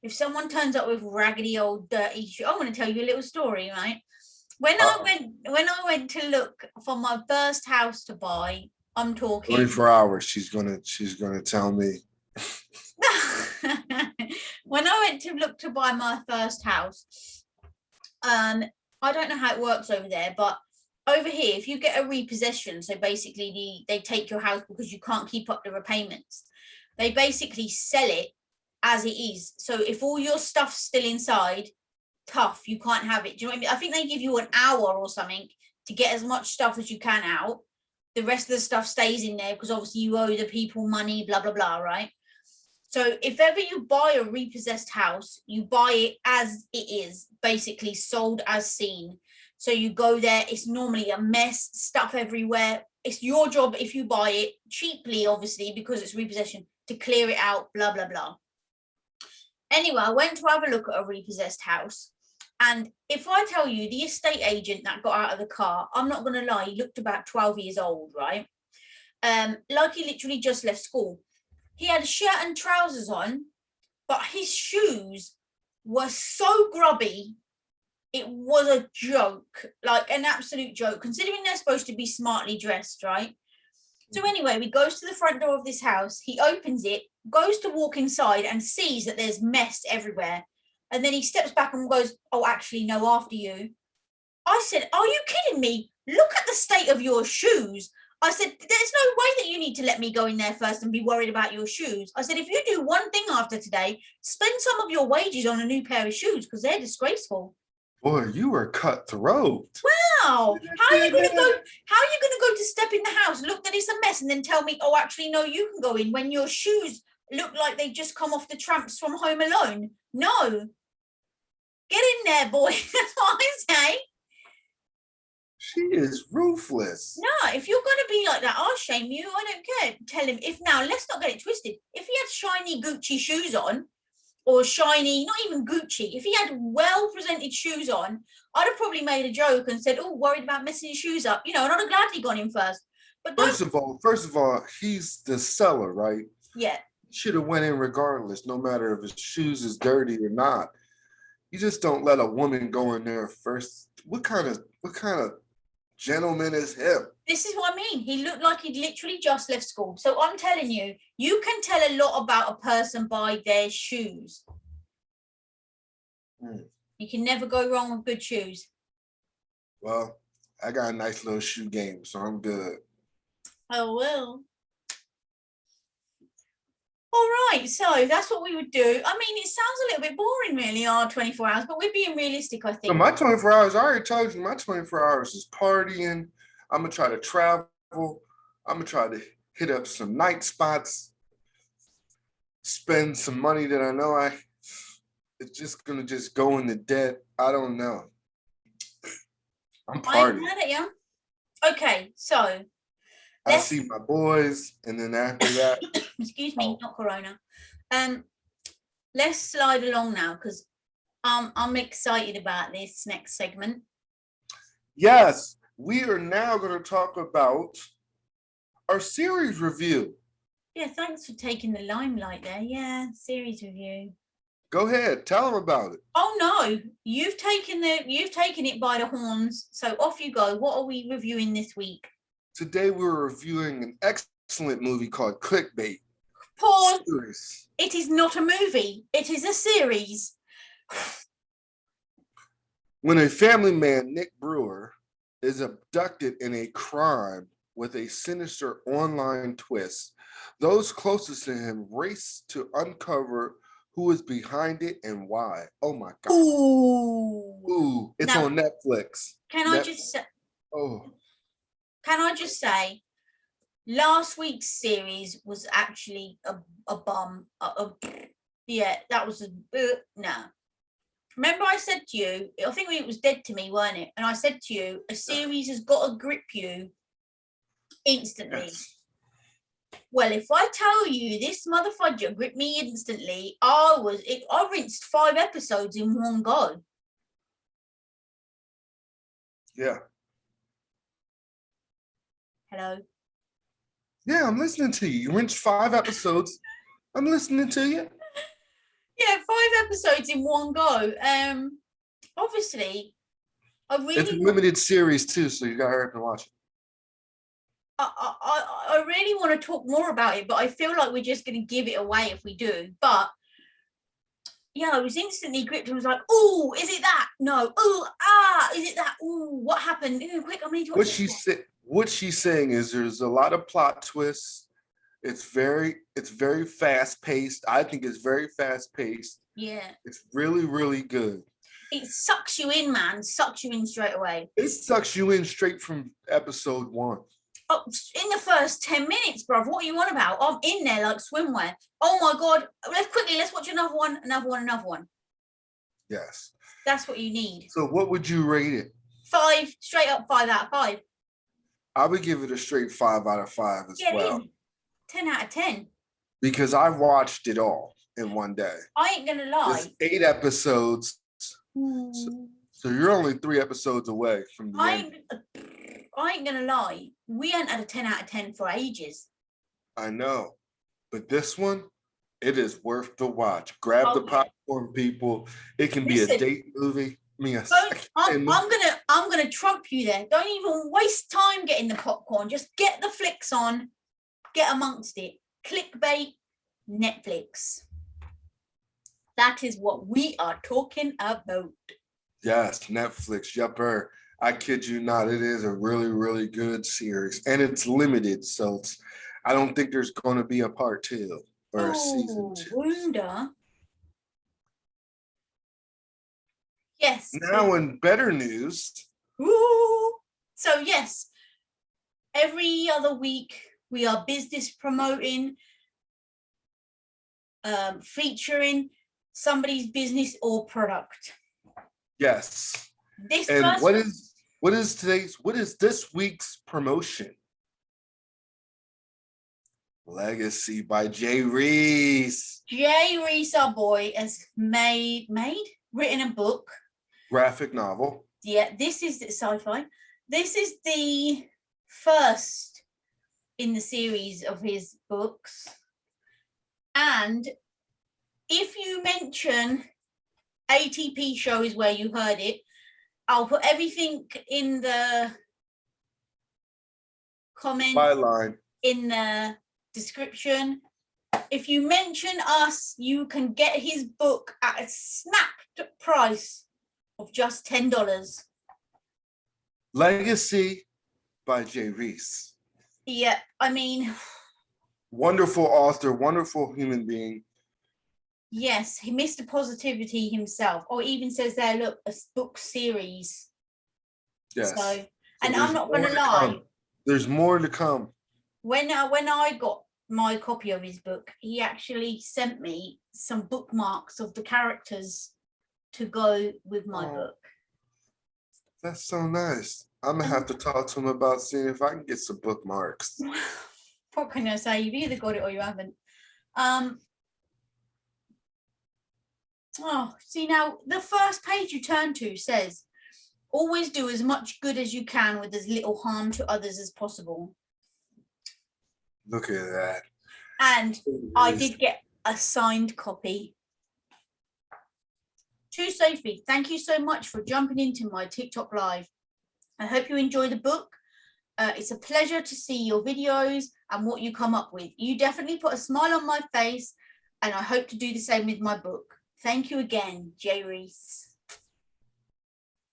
[SPEAKER 2] If someone turns up with raggedy old dirty shoes, I'm going to tell you a little story, right? When I went to look for my first house to buy, I'm talking
[SPEAKER 1] 24 hours. She's gonna tell me.
[SPEAKER 2] When I went to look to buy my first house, I don't know how it works over there, but over here, if you get a repossession, so basically they take your house because you can't keep up the repayments, they basically sell it as it is. So if all your stuff's still inside, tough, you can't have it. Do you know what I mean? I think they give you an hour or something to get as much stuff as you can out. The rest of the stuff stays in there because obviously you owe the people money, blah, blah, blah, right? So if ever you buy a repossessed house, you buy it as it is, basically sold as seen. So you go there, it's normally a mess, stuff everywhere. It's your job, if you buy it cheaply, obviously, because it's repossession, to clear it out, blah, blah, blah. Anyway, I went to have a look at a repossessed house. And if I tell you the estate agent that got out of the car, I'm not going to lie, he looked about 12 years old, right? Like he literally just left school. He had a shirt and trousers on, but his shoes were so grubby. It was a joke, like an absolute joke, considering they're supposed to be smartly dressed, right? So anyway, he goes to the front door of this house. He opens it, goes to walk inside and sees that there's mess everywhere. And then he steps back and goes, oh, actually, no, after you. I said, are you kidding me? Look at the state of your shoes. I said, there's no way that you need to let me go in there first and be worried about your shoes. I said, if you do one thing after today, spend some of your wages on a new pair of shoes because they're disgraceful.
[SPEAKER 1] Boy, you were cutthroat.
[SPEAKER 2] Wow. How are you going to go to step in the house, look that it's a mess, and then tell me, oh, actually, no, you can go in when your shoes look like they just come off the tramps from Home Alone? No. Get in there, boy. That's what I say.
[SPEAKER 1] She is ruthless.
[SPEAKER 2] No, if you're going to be like that, I'll shame you. I don't care. Tell him, let's not get it twisted. If he had shiny Gucci shoes on, or shiny, not even Gucci, if he had well-presented shoes on, I'd have probably made a joke and said, oh, worried about messing his shoes up, and I'd have gladly gone in first. But
[SPEAKER 1] first of all, he's the seller, right?
[SPEAKER 2] Yeah.
[SPEAKER 1] He should have went in regardless, no matter if his shoes is dirty or not. You just don't let a woman go in there first. What kind of gentleman as him.
[SPEAKER 2] This is what I mean. He looked like he'd literally just left school. So I'm telling you, you can tell a lot about a person by their shoes. You can never go wrong with good shoes.
[SPEAKER 1] Well, I got a nice little shoe game, so I'm good.
[SPEAKER 2] Oh, well. All right, so that's what we would do. I mean, it sounds a little bit boring, really, our 24 hours, but we're being realistic, I think.
[SPEAKER 1] So my 24 hours, I already told you, my 24 hours is partying. I'm going to try to travel. I'm going to try to hit up some night spots, spend some money that I know it's just going to just go into debt. I don't know. I'm partying.
[SPEAKER 2] I'm mad at you. Okay, so
[SPEAKER 1] I see my boys, and then after that,
[SPEAKER 2] excuse me, not Corona. Let's slide along now because I'm excited about this next segment.
[SPEAKER 1] Yes, we are now going to talk about our series review.
[SPEAKER 2] Yeah, thanks for taking the limelight there. Yeah, series review.
[SPEAKER 1] Go ahead, tell them about it.
[SPEAKER 2] Oh no, you've taken it by the horns. So off you go. What are we reviewing this week?
[SPEAKER 1] Today we're reviewing an excellent movie called Clickbait.
[SPEAKER 2] Pause. It is not a movie. It is a series.
[SPEAKER 1] When a family man, Nick Brewer, is abducted in a crime with a sinister online twist, those closest to him race to uncover who is behind it and why. Oh my God. Ooh. It's now, on Netflix.
[SPEAKER 2] Can I just say, last week's series was actually a bum. Yeah, that was nah. Remember I said to you, I think it was Dead to Me, weren't it? And I said to you, a series has got to grip you instantly. Yes. Well, if I tell you this motherfucker gripped me instantly, I rinsed 5 episodes in one go.
[SPEAKER 1] Yeah.
[SPEAKER 2] Hello?
[SPEAKER 1] Yeah, I'm listening to you. You rinsed 5 episodes. I'm listening to you.
[SPEAKER 2] Yeah, 5 episodes in one go. Obviously,
[SPEAKER 1] it's a limited series too, so you got to hurry up and watch it.
[SPEAKER 2] I really want to talk more about it, but I feel like we're just going to give it away if we do. But yeah, I was instantly gripped and was like, "Oh, is it that? No. Oh, is it that? Oh, what happened? Quick, I'm going to watch
[SPEAKER 1] what she's saying is there's a lot of plot twists. It's very fast paced. I think it's very fast paced.
[SPEAKER 2] Yeah.
[SPEAKER 1] It's really, really good.
[SPEAKER 2] It sucks you in, man. Sucks you in straight away.
[SPEAKER 1] It sucks you in straight from episode 1.
[SPEAKER 2] Oh, in the first 10 minutes, bruv. What are you on about? I'm in there like swimwear. Oh my God. Let's watch another one.
[SPEAKER 1] Yes.
[SPEAKER 2] That's what you need.
[SPEAKER 1] So what would you rate it?
[SPEAKER 2] 5, straight up 5 out of 5.
[SPEAKER 1] I would give it a straight 5 out of 5 as well.
[SPEAKER 2] 10 out of 10.
[SPEAKER 1] Because I watched it all in one day.
[SPEAKER 2] I ain't gonna lie.
[SPEAKER 1] It's 8 episodes. So you're only 3 episodes away from the end.
[SPEAKER 2] I ain't gonna lie. We ain't had a 10 out of 10 for ages.
[SPEAKER 1] I know. But this one, it is worth the watch. Grab the popcorn, people. It can be a date movie.
[SPEAKER 2] I'm gonna trump you there. Don't even waste time getting the popcorn. Just get the flicks on. Get amongst it. Clickbait, Netflix. That is what we are talking about.
[SPEAKER 1] Yes, Netflix. Yupper. I kid you not. It is a really, really good series. And it's limited. So I don't think there's going to be a part 2 or a season 2.
[SPEAKER 2] Wonder. Yes.
[SPEAKER 1] Now in better news.
[SPEAKER 2] Ooh. So yes, every other week we are business promoting, featuring somebody's business or product.
[SPEAKER 1] Yes. What is this week's promotion? Legacy by Jay Reese.
[SPEAKER 2] Jay Reese, our boy, has written a book.
[SPEAKER 1] Graphic novel.
[SPEAKER 2] Yeah, this is the sci-fi. This is the first in the series of his books. And if you mention ATP show is where you heard it, I'll put everything in the comment
[SPEAKER 1] byline
[SPEAKER 2] in the description. If you mention us, you can get his book at a snapped price of just $10.
[SPEAKER 1] Legacy by Jay Reese.
[SPEAKER 2] Yeah, I mean,
[SPEAKER 1] wonderful author, wonderful human being.
[SPEAKER 2] yes, he Mr. Positivity himself, or even says there, look, a book series.
[SPEAKER 1] Yes.
[SPEAKER 2] So and I'm not gonna lie,
[SPEAKER 1] there's more to come.
[SPEAKER 2] When I got my copy of his book, he actually sent me some bookmarks of the characters to go with my book.
[SPEAKER 1] That's so nice. I'm gonna have to talk to him about seeing if I can get some bookmarks.
[SPEAKER 2] What can I say? You've either got it or you haven't. Oh, see, now the first page you turn to says, always do as much good as you can with as little harm to others as possible.
[SPEAKER 1] Look at that.
[SPEAKER 2] And I did get a signed copy. To Sophie, thank you so much for jumping into my TikTok live. I hope you enjoy the book. It's a pleasure to see your videos and what you come up with. You definitely put a smile on my face, and I hope to do the same with my book. Thank you again, Jay Reese.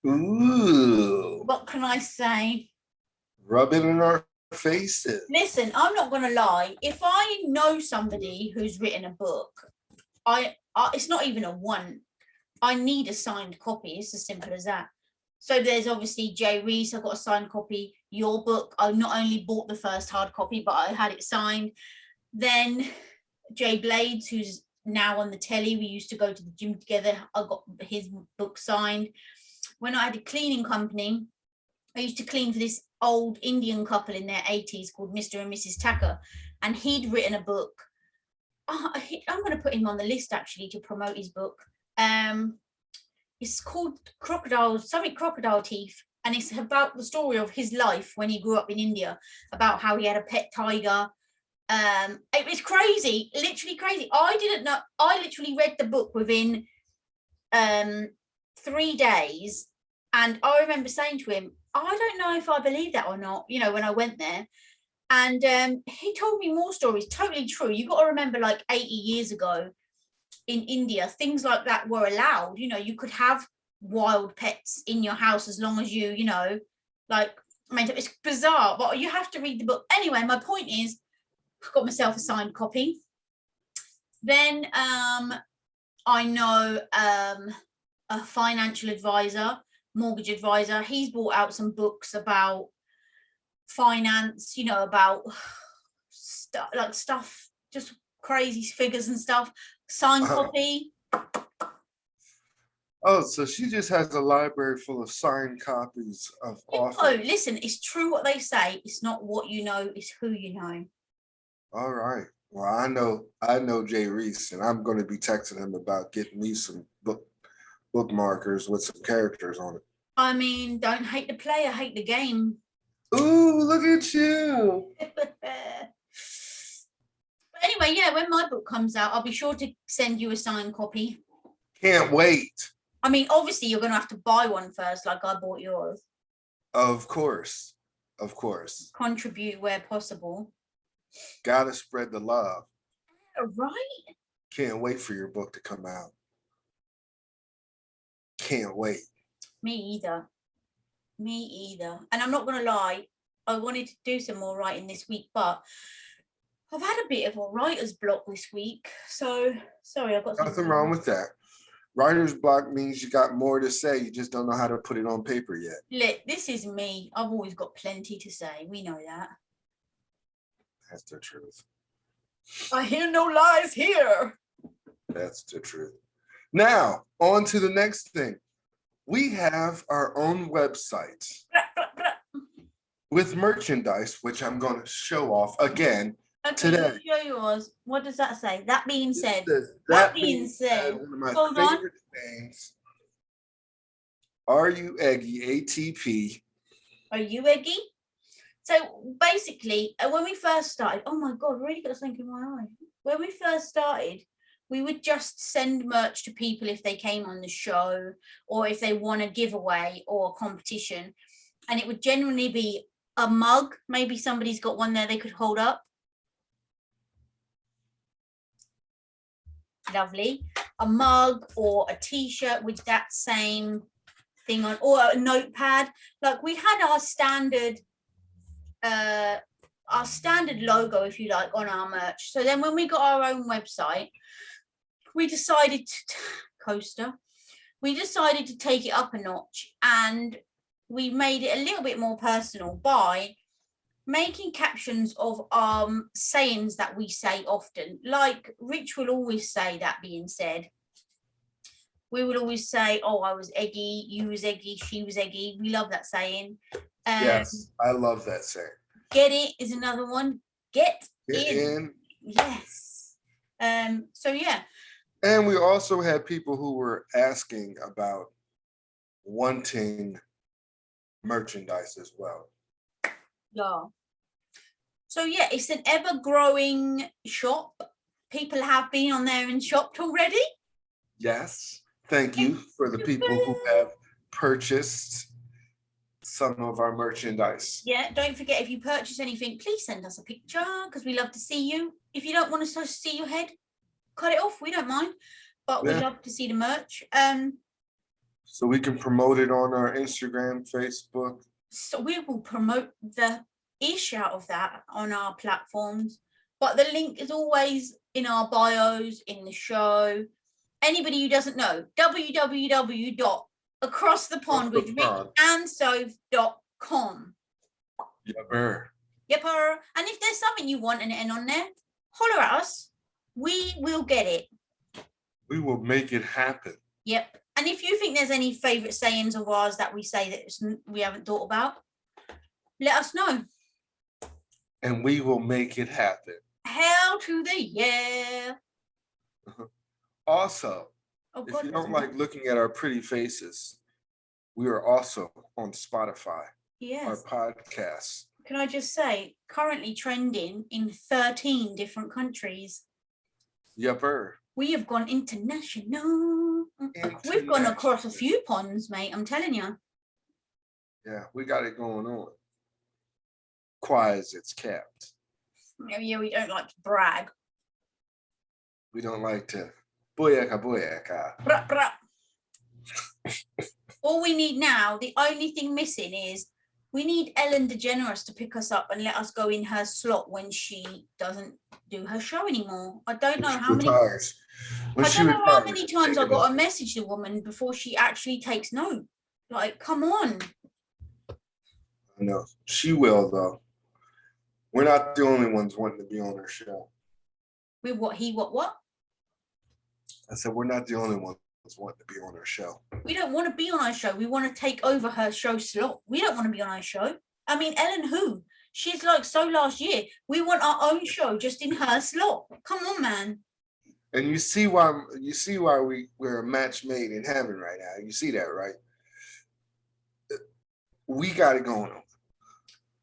[SPEAKER 1] Ooh.
[SPEAKER 2] What can I say?
[SPEAKER 1] Rub it in our faces.
[SPEAKER 2] Listen, I'm not going to lie. If I know somebody who's written a book, it's not even a one. I need a signed copy. It's as simple as that. So there's obviously Jay Reese. I got a signed copy. Your book, I not only bought the first hard copy, but I had it signed. Then Jay Blades, who's now on the telly. We used to go to the gym together. I got his book signed. When I had a cleaning company, I used to clean for this old Indian couple in their 80s called Mr. and Mrs. Tucker, and he'd written a book. I'm going to put him on the list actually to promote his book. It's called Crocodile Teeth, and it's about the story of his life when he grew up in India, about how he had a pet tiger. It was crazy, literally crazy. I didn't know. I literally read the book within 3 days, and I remember saying to him, I don't know if I believe that or not, you know, when I went there. And he told me more stories, totally true. You got to remember, like 80 years ago in India, things like that were allowed. You know, you could have wild pets in your house as long as you know, like, I mean, it's bizarre, but you have to read the book. Anyway, my point is, I've got myself a signed copy. Then I know a financial advisor, mortgage advisor. He's brought out some books about finance, you know, about stuff, just crazy figures and stuff. Signed copy.
[SPEAKER 1] Oh, so she just has a library full of signed copies of authors.
[SPEAKER 2] Oh, listen, it's true what they say. It's not what you know, it's who you know.
[SPEAKER 1] All right. Well, I know Jay Reese, and I'm going to be texting him about getting me some bookmarkers with some characters on it.
[SPEAKER 2] I mean, don't hate the player, hate the game.
[SPEAKER 1] Ooh, look at you.
[SPEAKER 2] Anyway, yeah, when my book comes out, I'll be sure to send you a signed copy.
[SPEAKER 1] Can't wait.
[SPEAKER 2] I mean, obviously, you're going to have to buy one first, like I bought yours.
[SPEAKER 1] Of course. Of course.
[SPEAKER 2] Contribute where possible.
[SPEAKER 1] Gotta spread the love.
[SPEAKER 2] Right?
[SPEAKER 1] Can't wait for your book to come out. Can't wait.
[SPEAKER 2] Me either. And I'm not going to lie, I wanted to do some more writing this week, but I've had a bit of a writer's block this week. So, sorry, I've got
[SPEAKER 1] nothing wrong with that. Writer's block means you got more to say. You just don't know how to put it on paper yet.
[SPEAKER 2] Look, this is me. I've always got plenty to say. We know that.
[SPEAKER 1] That's the truth.
[SPEAKER 2] I hear no lies here.
[SPEAKER 1] That's the truth. Now, on to the next thing. We have our own website with merchandise, which I'm going to show off again today.
[SPEAKER 2] Show yours. What does that say? That being said.
[SPEAKER 1] That being said, one of my favorite things. Are you Eggy? ATP.
[SPEAKER 2] Are you Eggy? So basically, when we first started, oh my God, really got something in my eye. When we first started, we would just send merch to people if they came on the show or if they won a giveaway or a competition. And it would generally be a mug. Maybe somebody's got one there they could hold up. Lovely. A mug or a t-shirt with that same thing on, or a notepad. Like we had our standard logo, if you like, on our merch. So then when we got our own website, we decided we decided to take it up a notch, and we made it a little bit more personal by making captions of sayings that we say often. Like Rich will always say, that being said, we would always say, oh, I was eggy, you was eggy, she was eggy. We love that saying.
[SPEAKER 1] Yes, I love that saying.
[SPEAKER 2] Get it is another one. Get in. Yes. So yeah.
[SPEAKER 1] And we also had people who were asking about wanting merchandise as well.
[SPEAKER 2] Yeah. So yeah, it's an ever-growing shop. People have been on there and shopped already.
[SPEAKER 1] Yes. Thank you for the people who have purchased some of our merchandise.
[SPEAKER 2] Yeah, don't forget, if you purchase anything, please send us a picture, because we love to see you. If you don't want us to see your head, cut it off. We don't mind, but we love to see the merch.
[SPEAKER 1] So we can promote it on our Instagram, Facebook.
[SPEAKER 2] So we will promote the ish out of that on our platforms, but the link is always in our bios, in the show. Anybody who doesn't know, www.acrossthepondwithrickandSoph.com.
[SPEAKER 1] Yepper.
[SPEAKER 2] Yepper. And if there's something you want and on there, holler at us. We will get it.
[SPEAKER 1] We will make it happen.
[SPEAKER 2] Yep. And if you think there's any favorite sayings of ours that we say that we haven't thought about, let us know.
[SPEAKER 1] And we will make it happen.
[SPEAKER 2] Hell to the yeah.
[SPEAKER 1] Also, if you don't like looking at our pretty faces, we are also on Spotify. Yes. Our podcast.
[SPEAKER 2] Can I just say, currently trending in 13 different countries.
[SPEAKER 1] Yepper.
[SPEAKER 2] We have gone international. We've gone across a few ponds, mate. I'm telling you.
[SPEAKER 1] Yeah, we got it going on. Quiet as it's kept.
[SPEAKER 2] Yeah, we don't like to brag.
[SPEAKER 1] We don't like to boyaka.
[SPEAKER 2] Bra, bra. All we need now, the only thing missing is we need Ellen DeGeneres to pick us up and let us go in her slot when she doesn't do her show anymore. I don't know how many. I don't know how many times I got to message the woman before she actually takes note. Like, come on.
[SPEAKER 1] I know she will though. We're not the only ones wanting to be on her show.
[SPEAKER 2] With what?
[SPEAKER 1] I said we're not the only ones wanting to be on her show.
[SPEAKER 2] We don't want to be on our show. We want to take over her show slot. We don't want to be on our show. I mean, Ellen who? She's like so last year. We want our own show just in her slot. Come on, man.
[SPEAKER 1] And you see why we're a match made in heaven right now. You see that, right? We got it going on.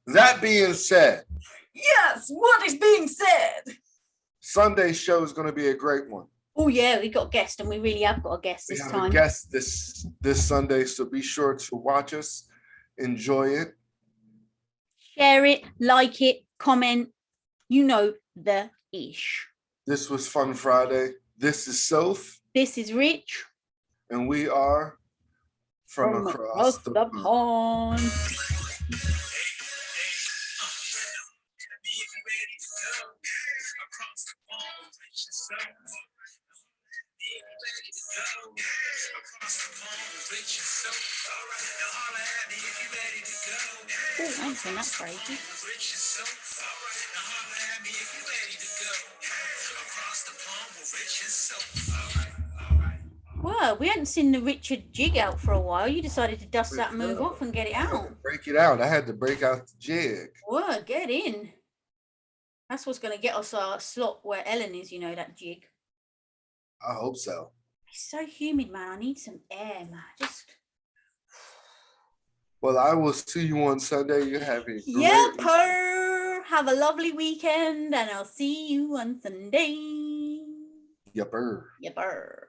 [SPEAKER 1] That being said.
[SPEAKER 2] Yes, what is being said?
[SPEAKER 1] Sunday's show is going to be a great one.
[SPEAKER 2] Oh yeah, we got a guest, and we really have got a guest this time. We have
[SPEAKER 1] a guest this Sunday, so be sure to watch us, enjoy it,
[SPEAKER 2] share it, like it, comment. You know the ish.
[SPEAKER 1] This was Fun Friday. This is Soph.
[SPEAKER 2] This is Rich,
[SPEAKER 1] and we are from across the pond.
[SPEAKER 2] Oh, nice one, that's crazy. Well, we hadn't seen the Richard jig out for a while. You decided to dust that move off and get it out.
[SPEAKER 1] Break it out. I had to break out the jig.
[SPEAKER 2] Well, get in. That's what's going to get us our slot where Ellen is, you know, that jig.
[SPEAKER 1] I hope so.
[SPEAKER 2] It's so humid, man. I need some air, man.
[SPEAKER 1] Well, I will see you on Sunday. You have a
[SPEAKER 2] Yepper. Have a lovely weekend, and I'll see you on Sunday.
[SPEAKER 1] Yepper.
[SPEAKER 2] Yepper.